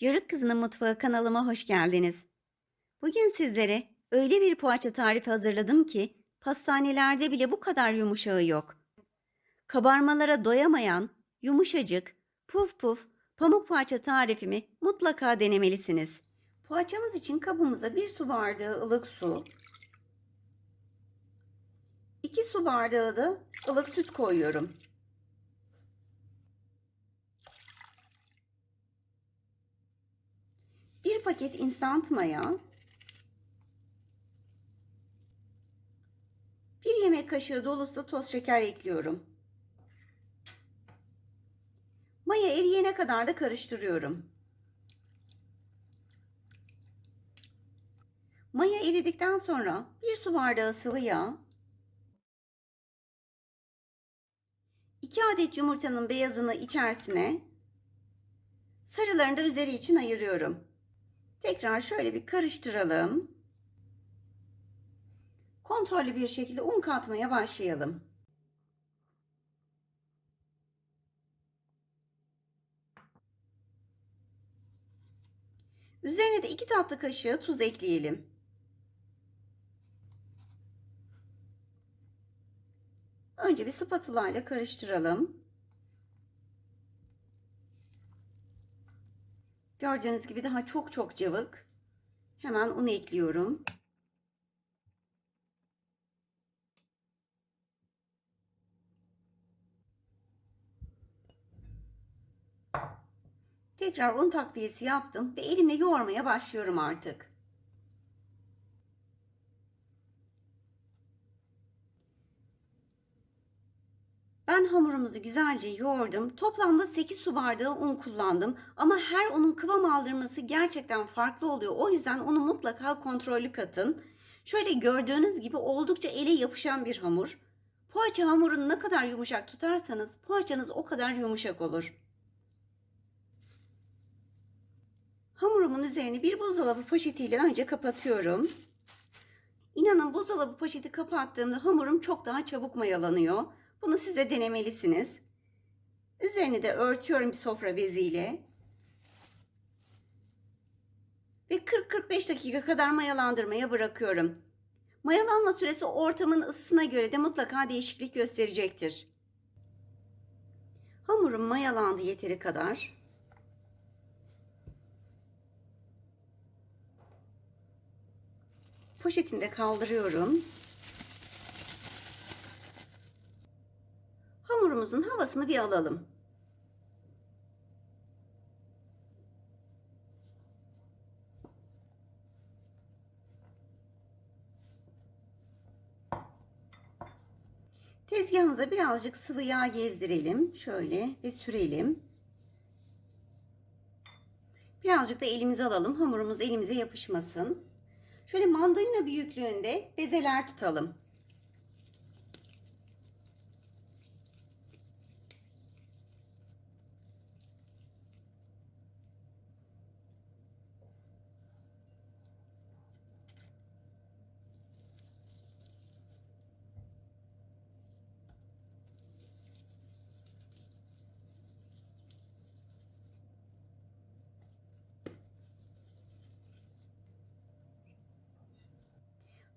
Yörük Kızının Mutfağı kanalıma hoş geldiniz. Bugün sizlere öyle bir poğaça tarifi hazırladım ki pastanelerde bile bu kadar yumuşağı yok. Kabarmalara doyamayan, yumuşacık, puf puf pamuk poğaça tarifimi mutlaka denemelisiniz. Poğaçamız için kabımıza 1 su bardağı ılık su, 2 su bardağı da ılık süt koyuyorum. Bir paket instant maya, 1 yemek kaşığı dolusu da toz şeker ekliyorum. Maya eriyene kadar da karıştırıyorum. Maya eridikten sonra 1 su bardağı sıvı yağ, 2 adet yumurtanın beyazını içerisine, sarılarını da üzeri için ayırıyorum. Tekrar şöyle bir karıştıralım. Kontrollü bir şekilde un katmaya başlayalım. Üzerine de 2 tatlı kaşığı tuz ekleyelim. Önce bir spatula ile karıştıralım. Gördüğünüz gibi daha çok cıvık. Hemen un ekliyorum. Tekrar un takviyesi yaptım ve elimle yoğurmaya başlıyorum artık. Ben hamurumuzu güzelce yoğurdum. Toplamda 8 su bardağı un kullandım. Ama her unun kıvam aldırması gerçekten farklı oluyor. O yüzden unu mutlaka kontrollü katın. Şöyle gördüğünüz gibi oldukça ele yapışan bir hamur. Poğaça hamurunu ne kadar yumuşak tutarsanız poğaçanız o kadar yumuşak olur. Hamurumun üzerini bir buzdolabı poşetiyle önce kapatıyorum. İnanın buzdolabı poşeti kapattığımda hamurum çok daha çabuk mayalanıyor. Bunu siz de denemelisiniz. Üzerini de örtüyorum bir sofra beziyle. Ve 40-45 dakika kadar mayalandırmaya bırakıyorum. Mayalanma süresi ortamın ısısına göre de mutlaka değişiklik gösterecektir. Hamurum mayalandı yeteri kadar. Poşetini de kaldırıyorum. Hamurumuzun havasını bir alalım. Tezgahımıza birazcık sıvı yağ gezdirelim. Şöyle ve sürelim. Birazcık da elimize alalım. Hamurumuz elimize yapışmasın. Şöyle mandalina büyüklüğünde bezeler tutalım.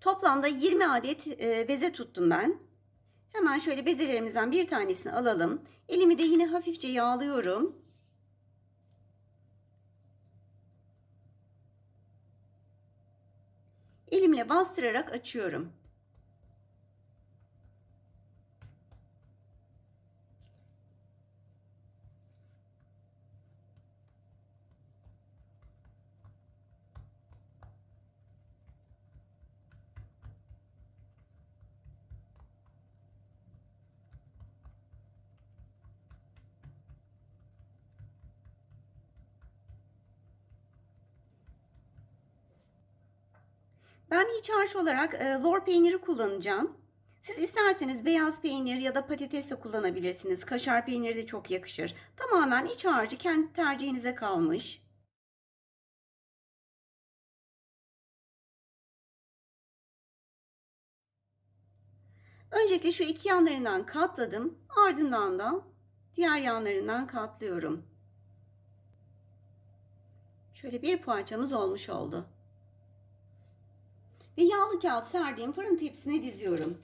Toplamda 20 adet beze tuttum ben. Hemen şöyle bezelerimizden bir tanesini alalım. Elimi de yine hafifçe yağlıyorum. Elimle bastırarak açıyorum. Ben iç harç olarak lor peyniri kullanacağım. Siz isterseniz beyaz peynir ya da patates de kullanabilirsiniz. Kaşar peyniri de çok yakışır. Tamamen iç harcı kendi tercihinize kalmış. Öncelikle şu iki yanlarından katladım. Ardından da diğer yanlarından katlıyorum. Şöyle bir poğaçamız olmuş oldu. Ve yağlı kağıt serdiğim fırın tepsisine diziyorum.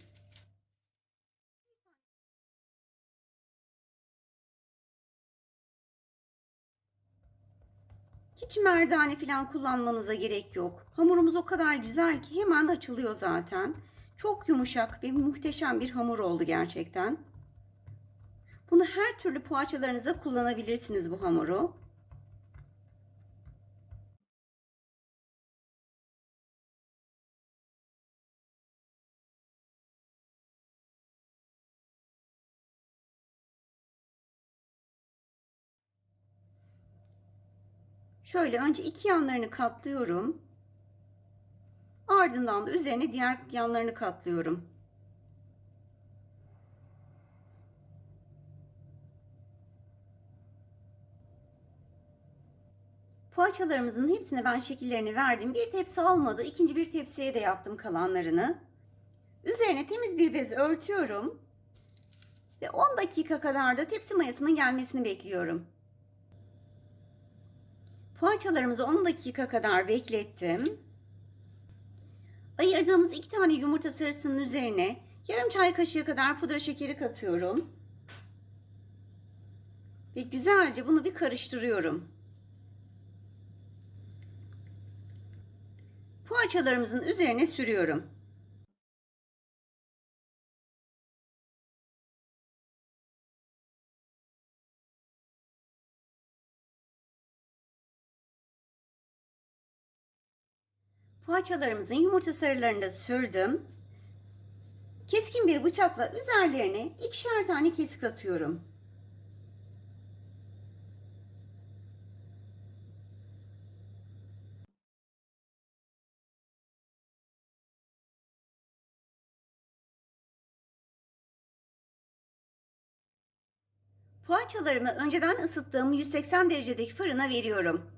Hiç merdane falan kullanmanıza gerek yok. Hamurumuz o kadar güzel ki hemen açılıyor zaten. Çok yumuşak ve muhteşem bir hamur oldu gerçekten. Bunu her türlü poğaçalarınıza kullanabilirsiniz bu hamuru. Şöyle önce iki yanlarını katlıyorum. Ardından da üzerine diğer yanlarını katlıyorum. Poğaçalarımızın hepsine ben şekillerini verdim. Bir tepsi almadı. İkinci bir tepsiye de yaptım kalanlarını. Üzerine temiz bir bez örtüyorum. Ve 10 dakika kadar da tepsi mayasının gelmesini bekliyorum. Poğaçalarımızı 10 dakika kadar beklettim. Ayırdığımız 2 tane yumurta sarısının üzerine yarım çay kaşığı kadar pudra şekeri katıyorum. Ve güzelce bunu bir karıştırıyorum. Poğaçalarımızın üzerine sürüyorum. Poğaçalarımızın yumurta sarılarını da sürdüm. Keskin bir bıçakla üzerlerine ikişer tane kesik atıyorum. Poğaçalarımı önceden ısıttığım 180 derecedeki fırına veriyorum.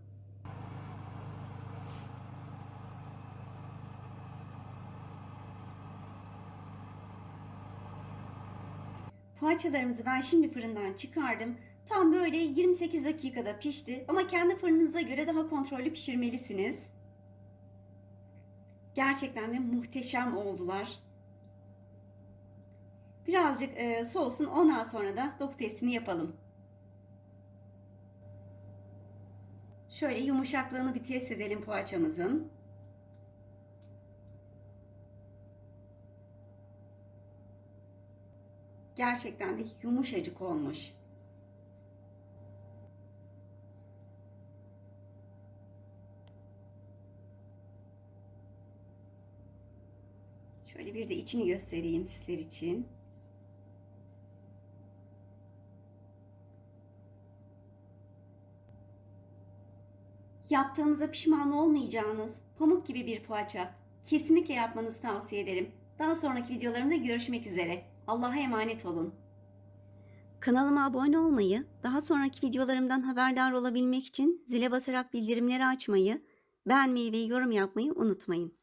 Poğaçalarımızı ben şimdi fırından çıkardım. Tam böyle 28 dakikada pişti ama kendi fırınınıza göre daha kontrollü pişirmelisiniz. Gerçekten de muhteşem oldular. Birazcık soğusun, ondan sonra da doku testini yapalım. Şöyle yumuşaklığını bir test edelim poğaçamızın. Gerçekten de yumuşacık olmuş. Şöyle bir de içini göstereyim sizler için. Yaptığınıza pişman olmayacağınız pamuk gibi bir poğaça. Kesinlikle yapmanızı tavsiye ederim. Daha sonraki videolarımda görüşmek üzere. Allah'a emanet olun. Kanalıma abone olmayı, daha sonraki videolarımdan haberdar olabilmek için zile basarak bildirimleri açmayı, beğenmeyi ve yorum yapmayı unutmayın.